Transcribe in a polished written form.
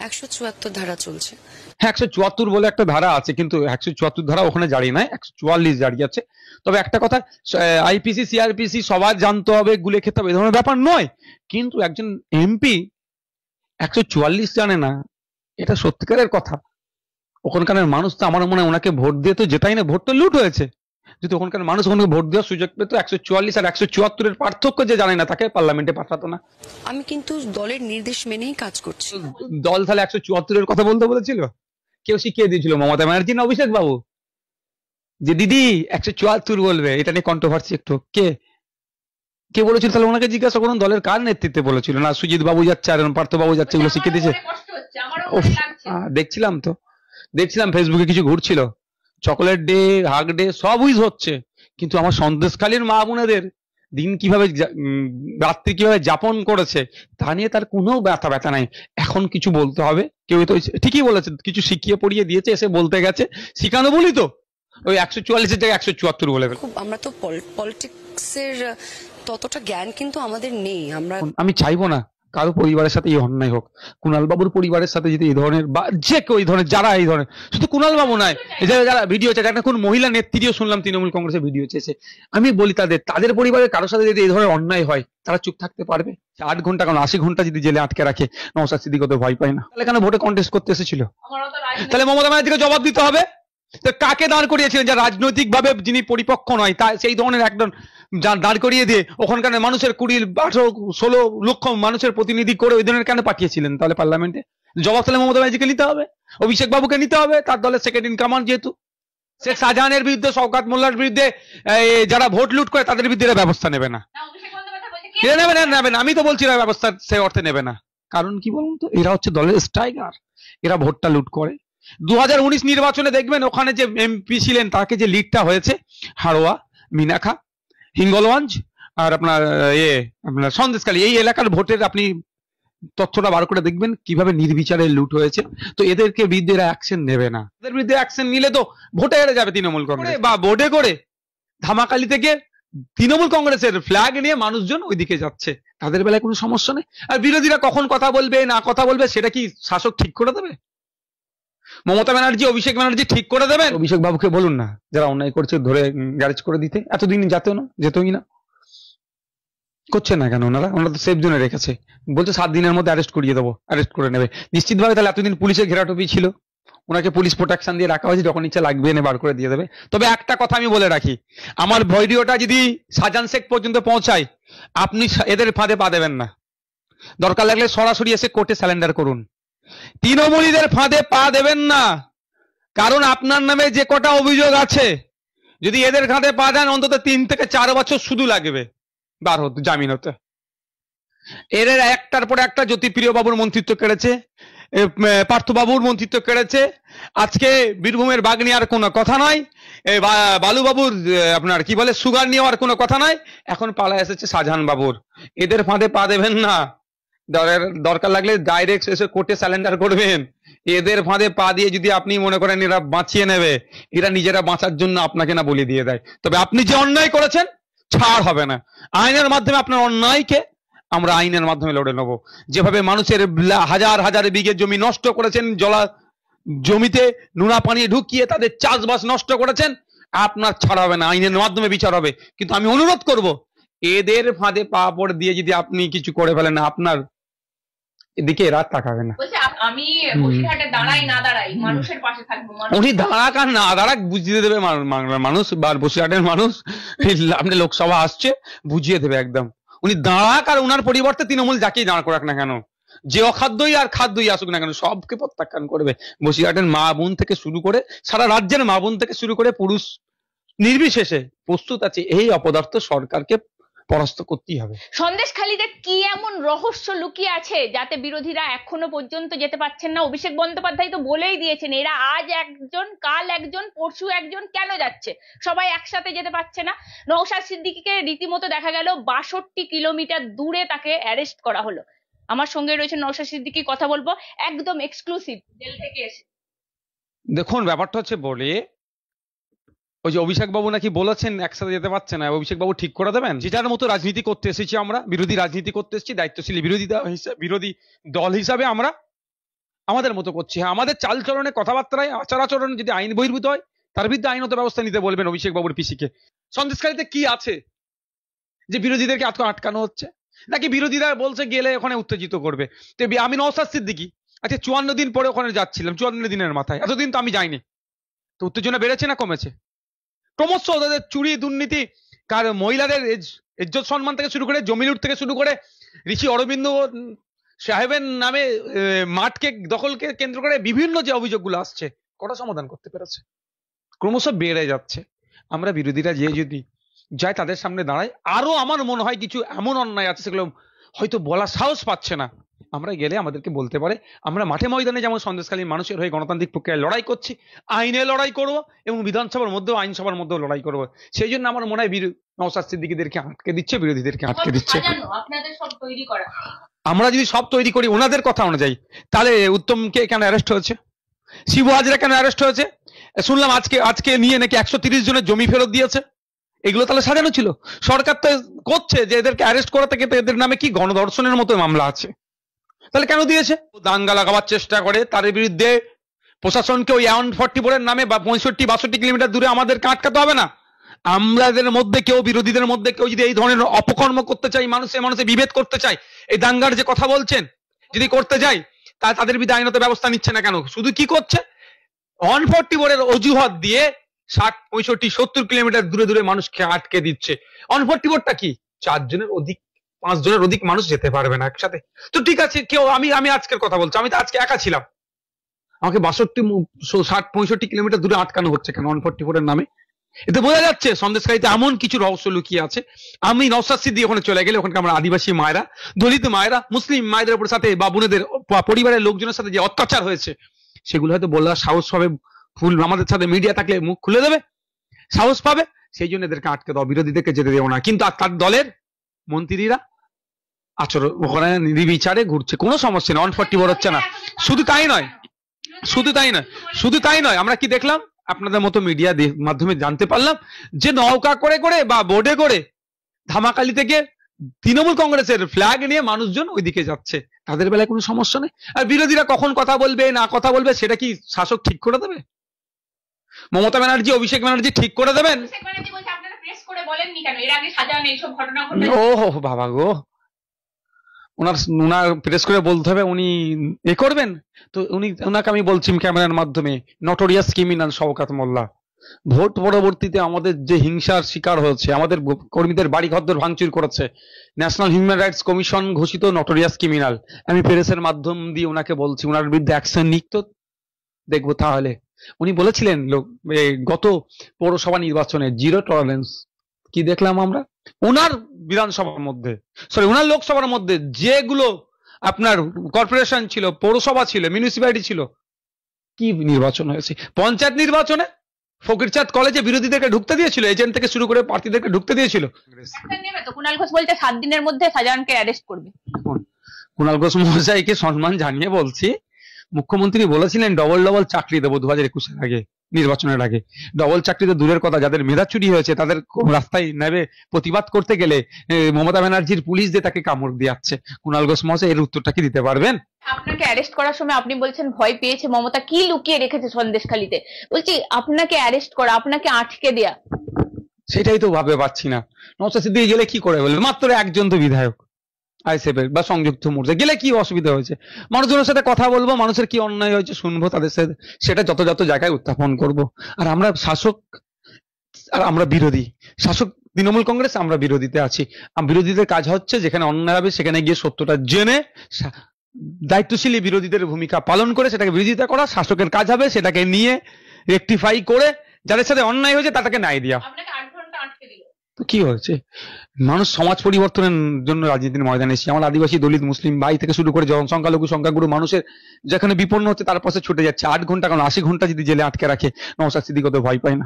174 ধারা চলছে। হ্যাঁ, 174 বলে একটা ধারা আছে, কিন্তু 174 ধারা ওখানে জারি নাই, 144 জারি আছে। তবে একটা কথা, আইপিসি সিআরপিসি সবার জানতে হবে, গুলে খেতে হবে, এ ধরনের ব্যাপার নয়। কিন্তু একজন এমপি 144 জানে না, এটা সত্যিকারের কথা। ওখানকার মানুষ তো আমার মনে হয় ওনাকে ভোট দিয়ে তো যেটাই না, ভোট তো লুট হয়েছে। যদি ওখানকার মানুষ ওখানে ভোট দেওয়ার সুযোগ পেত, 144 আর 174 এর পার্থক্য যে জানে না তাকে পার্লামেন্টে পাঠাতো না। আমি কিন্তু দলের নির্দেশ মেনেই কাজ করছি। দল তাহলে 174 এর কথা বলতে বলেছিল? কেউ শিখিয়ে দিয়েছিল? মমতা ব্যানার্জি না অভিষেক বাবু? যে দিদি 174 বলবে, এটা নিয়ে কন্ট্রোভার্সি একটু কে কে বলেছিল? তাহলে ওনাকে জিজ্ঞাসা করুন, দলের কার নেতৃত্বে বলেছিল? না সুজিত বাবু যাচ্ছে আর পার্থ বাবু যাচ্ছে, এগুলো শিখিয়ে দিয়েছে। দেখছিলাম ফেসবুকে কিছু ঘুরছিল, চকোলেট ডে, হাগ ডে সব উইজ হচ্ছে, কিন্তু আমার সন্দেশখালীর মা বোনেদের দিন কিভাবে রাত্রি কিভাবে যাপন করেছে তা নিয়ে তার কোনো ব্যথা নাই। এখন কিছু বলতে হবে, কেউ তো ঠিকই বলেছে, কিছু শিখিয়ে পড়িয়ে দিয়েছে, এসে বলতে গেছে, শিখানো বলি তো ওই 144 জায়গায় 174 বলে ফেলে। আমরা তো পলিটিক্সের ততটা জ্ঞান কিন্তু আমাদের নেই। আমি চাইবো না কারো পরিবারের সাথে এই অন্যায় হোক। কুণাল বাবুর পরিবারের সাথে যদি এই ধরনের, বা যে কেউ এই ধরনের, যারা এই ধরনের, শুধু কুণাল বাবু নয়, যারা ভিডিও চাইছে, একটা কোন মহিলা নেত্রীও শুনলাম তৃণমূল কংগ্রেসের ভিডিও চেয়েছে, আমি বলি তাদের পরিবারের কারোর সাথে যদি এই ধরনের অন্যায় হয়, তারা চুপ থাকতে পারবে? 8 ঘন্টা কেন 80 ঘন্টা যদি জেলে আটকে রাখে, নওশাদ সিদ্দিক তো ভয় পায় না? তাহলে কেন ভোটে কন্টেস্ট করতে এসেছিল? তাহলে মমতা ব্যানার্জিকে জবাব দিতে হবে। কাকে দাঁড় করিয়েছিলেন? যা রাজনৈতিক ভাবে যিনি পরিপক্ক নয়, তা সেই ধরনের একজন দাঁড় করিয়ে দিয়ে ওখানকার মানুষের 20, 18, 16 লক্ষ মানুষের প্রতিনিধি করে ওই ধরনের কেন পাঠিয়েছিলেন? তাহলে পার্লামেন্টে জবাব তাহলে মমতা ব্যানার্জিকে নিতে হবে, অভিষেক বাবুকে নিতে হবে, তার দলের সেকেন্ড ইন কমান্ড যেহেতু। শেখ শাহজাহানের বিরুদ্ধে, শওকত মোল্লার বিরুদ্ধে, যারা ভোট লুট করে তাদের বিরুদ্ধে ব্যবস্থা নেবে না। নেবে না, আমি তো বলছি ব্যবস্থা সে অর্থে নেবে না। কারণ কি বলুন তো, এরা হচ্ছে দলের স্ট্রাইকার, এরা ভোটটা লুট করে। 2019 নির্বাচনে দেখবেন ওখানে যে এমপি ছিলেন, তাকে যে লিডটা হয়েছে, হাড়োয়া, মিনাখা, হিঙ্গলগঞ্জ আর আপনার সন্দেশখালী, এই এলাকার ভোটের আপনি তথ্যটা বার করে দেখবেন কিভাবে নির্বিচারে লুট হয়েছে। তো এদেরকে বিরুদ্ধে এরা অ্যাকশন নেবে না। এদের বিরুদ্ধে অ্যাকশন নিলে তো ভোটে হেরে যাবে তৃণমূল কংগ্রেস, বা বোর্ডে করে ধামাকালি থেকে তৃণমূল কংগ্রেসের ফ্ল্যাগ নিয়ে মানুষজন ওইদিকে যাচ্ছে, তাদের বেলায় কোনো সমস্যা নেই। আর বিরোধীরা কখন কথা বলবে না কথা বলবে সেটা কি শাসক ঠিক করে দেবে? মমতা ব্যানার্জি, অভিষেক ব্যানার্জি ঠিক করে দেবেন? অভিষেক বাবুকে বলুন না, যারা অন্যায় করছে ধরে গ্যারেজ করে দিতে। এতদিন যেতই না, করছে না কেন? ওনারা তো সেফ জোনে রেখেছে, বলছে 7 দিনের মধ্যে অ্যারেস্ট করিয়ে দেবো, অ্যারেস্ট করে নেবে নিশ্চিতভাবে। তাহলে এতদিন পুলিশের ঘেরাটোপি ছিল, ওনাকে পুলিশ প্রোটেকশন দিয়ে রাখা হয়েছে, যখন ইচ্ছা লাগবে এনে বার করে দিয়ে দেবে। তবে একটা কথা আমি বলে রাখি, আমার ভিডিওটা যদি শাহজাহান শেখ পর্যন্ত পৌঁছায়, আপনি এদের ফাঁদে পা দেবেন না। দরকার লাগলে সরাসরি এসে কোর্টে স্যালেন্ডার করুন, তৃণমূলীদের ফাঁদে পা দেবেন না। কারণ আপনার নামে যে কটা অভিযোগ আছে, যদি এদের ফাঁদে পা দেন, অন্তত 3 থেকে 4 বছর শুধু লাগবে বার হতে, জামিন হতে। এদের একটার পর একটা জ্যোতিপ্রিয় বাবুর মন্ত্রিত্ব কেড়েছে, পার্থ বাবুর মন্ত্রিত্ব কেড়েছে, আজকে বীরভূমের বাঘ নিয়ে আর কোনো কথা নয়, বালু বাবুর আপনার কি বলে সুগার নিয়ে আর কোনো কথা নয়, এখন পালা এসেছে শাহজাহান বাবুর। এদের ফাঁদে পা দেবেন না, দরকার লাগলে ডাইরেক্ট এসে কোর্টে স্যালেন্ডার করবেন। এদের ফাঁদে পা দিয়ে যদি আপনি মনে করেন এরা বাঁচিয়ে নেবে, এরা নিজেরা বাঁচার জন্য আপনাকে না বলে দিয়ে দেয়। তবে আপনি যে অন্যায় করেছেন ছাড় হবে না, আইনের মাধ্যমে আপনার অন্যায়কে আমরা আইনের মাধ্যমে লড়ে নেব। যেভাবে মানুষের হাজার হাজার বিঘে জমি নষ্ট করেছেন, জমিতে নোনা পানি ঢুকিয়ে তাদের চাষবাস নষ্ট করেছেন, আপনার ছাড় হবে না, আইনের মাধ্যমে বিচার হবে। কিন্তু আমি অনুরোধ করব, এদের ফাঁদে পা পড়ে দিয়ে যদি আপনি কিছু করে ফেলেন, আপনার এদিকে রাত তাকাবে না। আমি বসিরহাটে দাঁড়াই না দাঁড়াই, মানুষের পাশে থাকবো। উনি দাঁড়াক আর না দাঁড়াক বুঝিয়ে দেবে মানুষ, বা বসিরহাটের মানুষ। আপনি লোকসভা আসছে, বুঝিয়ে দেবে একদম। উনি দাঁড়াক, আর উনার পরিবর্তে তৃণমূল যাকেই দাঁড় করাক না কেন, যে অখাদ্যই আর খাদ্যই আসুক না কেন, সবকে প্রত্যাখ্যান করবে। বসিরহাটের মা বোন থেকে শুরু করে, সারা রাজ্যের মা বোন থেকে শুরু করে পুরুষ নির্বিশেষে প্রস্তুত আছে এই অপদার্থ সরকারকে পরাস্ত করতেই হবে। সন্দেশখালীতে কি এমন রহস্য লুকিয়ে আছে যাতে বিরোধীরা এখনো পর্যন্ত যেতে পারছেন না? অভিষেক বন্দ্যোপাধ্যায় তো বলেই দিয়েছেন, এরা আজ একজন, কাল একজন, পরশু একজন, কেন যাচ্ছে? সবাই একসাথে যেতে পারছে না। নওশাদ সিদ্দিকীকে রীতিমতো দেখা গেল 62 কিলোমিটার দূরে তাকে অ্যারেস্ট করা হলো। আমার সঙ্গে রয়েছে নওশাদ সিদ্দিকী, কথা বলবো একদম এক্সক্লুসিভ জেল থেকে এসে। দেখুন, ব্যাপারটা হচ্ছে বলে, ওই যে অভিষেক বাবু নাকি বলেছেন একসাথে যেতে পারছে না, অভিষেক বাবু ঠিক করে দেবেন? যেটার মতো রাজনীতি করতে এসেছি আমরা, বিরোধী রাজনীতি করতে এসেছি, দায়িত্বশীল বিরোধী দল হিসাবে আমরা আমাদের মতো করছে। হ্যাঁ, আমাদের চালচলনে, কথাবার্তায়, আচার আচরণ যদি আইন বহির্ভূত হয় তার বিরুদ্ধে আইনত ব্যবস্থা নিতে বলবেন অভিষেক বাবুর পিসিকে। সন্দেশখালীতে কি আছে যে বিরোধীদেরকে আটকানো হচ্ছে? নাকি বিরোধীরা বলছে গেলে ওখানে উত্তেজিত করবে? তো আমি নওশাদ সিদ্দিকী আচ্ছা 54 দিন পরে ওখানে যাচ্ছিলাম, 54 দিনের মাথায়, এতদিন তো আমি যাইনি, তো উত্তেজনা বেড়েছে না কমেছে? ক্রমশ ওদের চুরি, দুর্নীতি, কার মহিলাদের ইজ্জত সম্মান থেকে শুরু করে, জমি লুট থেকে শুরু করে, ঋষি অরবিন্দ সাহেবের নামে মাঠকে দখলকে কেন্দ্র করে বিভিন্ন যে অভিযোগগুলো আসছে, কটা সমাধান করতে পেরেছে? ক্রমশ বেড়ে যাচ্ছে। আমরা বিরোধীরা যে যদি যায় তাদের সামনে দাঁড়ায়, আরো আমার মনে হয় কিছু এমন অন্যায় আছে সেগুলো হয়তো বলার সাহস পাচ্ছে না, আমরা গেলে আমাদেরকে বলতে পারে। আমরা মাঠে ময়দানে যেমন সন্দেশখালীর মানুষের হয়ে গণতান্ত্রিক প্রক্রিয়ায় লড়াই করছি, আইনে লড়াই করব এবং বিধানসভার মধ্যেও, আইনসভার মধ্যেও লড়াই করব। সেই জন্য আমার মনে হয় নওশাদ সিদ্দিকীদেরকে আটকে দিচ্ছে, বিরোধীদেরকে আটকে দিচ্ছে। আপনাদের সব তৈরি করা, আমরা যদি সব তৈরি করি ওনাদের কথা অনুযায়ী, তাহলে উত্তমকে কেন অ্যারেস্ট হয়েছে? শিবু হাজরা কেন অ্যারেস্ট হয়েছে? শুনলাম আজকে নিয়ে নাকি 130 জনের জমি ফেরত দিয়েছে। এগুলো তাহলে সাজানো ছিল? সরকার তো করছে যে এদেরকে অ্যারেস্ট করা থেকে, এদের নামে কি গণধর্ষণের মতো মামলা আছে, তাহলে কেন দিয়েছে? দাঙ্গা লাগাবার চেষ্টা করে, তার বিরুদ্ধে প্রশাসনকে ওই 144 এর নামে বা 65-62 কিলোমিটার দূরে আমাদেরকে আটকাতে হবে না? আমাদের মধ্যে কেউ, বিরোধীদের মধ্যে কেউ যদি এই ধরনের অপকর্ম করতে চাই, মানুষে বিভেদ করতে চাই, এই দাঙ্গার যে কথা বলছেন যদি করতে যাই, তাদের বিরুদ্ধে আইনত ব্যবস্থা নিচ্ছে না কেন? শুধু কি করছে? 144 এর অজুহাত দিয়ে 60, 65, 70 কিলোমিটার দূরে দূরে মানুষকে আটকে দিচ্ছে। 144টা কি? 4 জনের অধিক, 5 জনের অধিক মানুষ যেতে পারবে না একসাথে। তো ঠিক আছে, কেউ, আমি আজকের কথা বলছি, আমি তো আজকে একা ছিলাম, আমাকে 62, 60, 65 কিলোমিটার দূরে আটকানো হচ্ছে কেন 144 এর নামে? এতে বোঝা যাচ্ছে সন্দেশখালীতে এমন কিছু রহস্য লুকিয়ে আছে। আমি নওশাদ সিদ্দিকী ওখানে চলে গেলে ওখানকার আমরা আদিবাসী মায়েরা, দলিত মায়েরা, মুসলিম মায়েদের উপর সাথে বা বোনেদের পরিবারের লোকজনের সাথে যে অত্যাচার হয়েছে সেগুলো হয়তো বলার সাহস পাবে, ফুল আমাদের সাথে মিডিয়া থাকলে মুখ খুলে দেবে, সাহস পাবে। সেই জন্য এদেরকে আটকে দাও, বিরোধীদেরকে যেতে দেবো না। কিন্তু তার দলের মন্ত্রীরা আচরণ ওখানে নির্বিচারে ঘুরছে, কোনো সমস্যা নেই, 144 হচ্ছে না। শুধু তাই নয়, আমরা কি দেখলাম? আপনাদের মতো মিডিয়া মাধ্যমে জানতে পারলাম যে নৌকা করে করে বা বোর্ডে করে ধামাকালি থেকে তৃণমূল কংগ্রেসের ফ্ল্যাগ নিয়ে মানুষজন ওইদিকে যাচ্ছে, তাদের বেলায় কোনো সমস্যা নেই। আর বিরোধীরা কখন কথা বলবে না কথা বলবে সেটা কি শাসক ঠিক করে দেবে? মমতা ব্যানার্জি, অভিষেক ব্যানার্জি ঠিক করে দেবেন? ও বাবা গো, ওনার প্রেস করে বলতে হবে, উনি এ করবেন তো? ওনাকে আমি বলছি ক্যামেরার মাধ্যমে, নটোরিয়াস ক্রিমিনাল শওকত মোল্লা, ভোট পরবর্তীতে আমাদের যে হিংসার শিকার হয়েছে, আমাদের কর্মীদের বাড়ি ঘরদোর ভাঙচুর করেছে, ন্যাশনাল হিউম্যান রাইটস কমিশন ঘোষিত নটোরিয়াস ক্রিমিনাল। আমি প্রেসের মাধ্যম দিয়ে ওনাকে বলছি ওনার বিরুদ্ধে অ্যাকশন নিক, তো দেখবো। তাহলে উনি বলেছিলেন গত পৌরসভা নির্বাচনে জিরো টলারেন্স, কি দেখলাম আমরা? ওনার বিধানসভার মধ্যে, ওনার লোকসভার মধ্যে যেগুলো আপনার কর্পোরেশন ছিল, পৌরসভা ছিল, মিউনিসিপ্যালিটি ছিল, কি নির্বাচন হয়েছে? পঞ্চায়েত নির্বাচনে ফকিরচাঁদ কলেজে বিরোধীদেরকে ঢুকতে দিয়েছিল, এজেন্ট থেকে শুরু করে প্রার্থীদেরকে ঢুকতে দিয়েছিল। কুণাল ঘোষ বলছে 7 দিনের মধ্যে শাহজাহানকে অ্যারেস্ট করবে। কুণাল ঘোষ মহাশয়কে সম্মান জানিয়ে বলছি, মুখ্যমন্ত্রী বলেছিলেন ডবল চাকরি দেবো 2021-এর আগে, নির্বাচনের আগে। ডবল চাকরি তো দূরের কথা, যাদের মেধা চুরি হয়েছে তাদের রাস্তায় নেবে প্রতিবাদ করতে গেলে মমতা ব্যানার্জির পুলিশ দিয়ে তাকে কামড় দিয়াচ্ছে। কুণাল ঘোষ মহাশয় এর উত্তরটা কি দিতে পারবেন? আপনাকে অ্যারেস্ট করার সময় আপনি বলছেন ভয় পেয়েছে মমতা, কি লুকিয়ে রেখেছে সন্দেশখালীতে? বলছি আপনাকে অ্যারেস্ট করা, আপনাকে আটকে দেয়া, সেটাই তো ভাবে পাচ্ছি না। নওশাদ সিদ্দিকী গেলে কি করে বলবে? মাত্র একজন তো বিধায়ক আইসেফের বা সংযুক্ত মোর্চা, গেলে কি অসুবিধা হয়েছে? মানুষজনের সাথে কথা বলবো, মানুষের কি অন্যায় হয়েছে শুনবো, তাদের সাথে সেটা যত জায়গায় উত্থাপন করব। আর আমরা শাসক আর আমরা বিরোধী, শাসক তৃণমূল কংগ্রেস, আমরা বিরোধীতে আছি। বিরোধীদের কাজ হচ্ছে যেখানে অন্যায় হবে সেখানে গিয়ে সত্যটা জেনে দায়িত্বশীলী বিরোধীদের ভূমিকা পালন করে সেটাকে বিরোধিতা করা। শাসকের কাজ হবে সেটাকে নিয়ে রেকটিফাই করে যাদের সাথে অন্যায় হয়েছে তাদেরকে ন্যায় দেওয়া। তো কি হয়েছে? মানুষ সমাজ পরিবর্তনের জন্য রাজনীতির ময়দানে এসেছে। আমার আদিবাসী, দলিত, মুসলিম ভাই থেকে শুরু করে জনসংখ্যালঘু, সংখ্যাগুরু মানুষের যেখানে বিপন্ন হচ্ছে তার পাশে ছুটে যাচ্ছে। 8 ঘন্টা কেন 80 ঘন্টা যদি জেলে আটকে রাখে, নওশাদ সিদ্দিকী তো ভয় পায় না।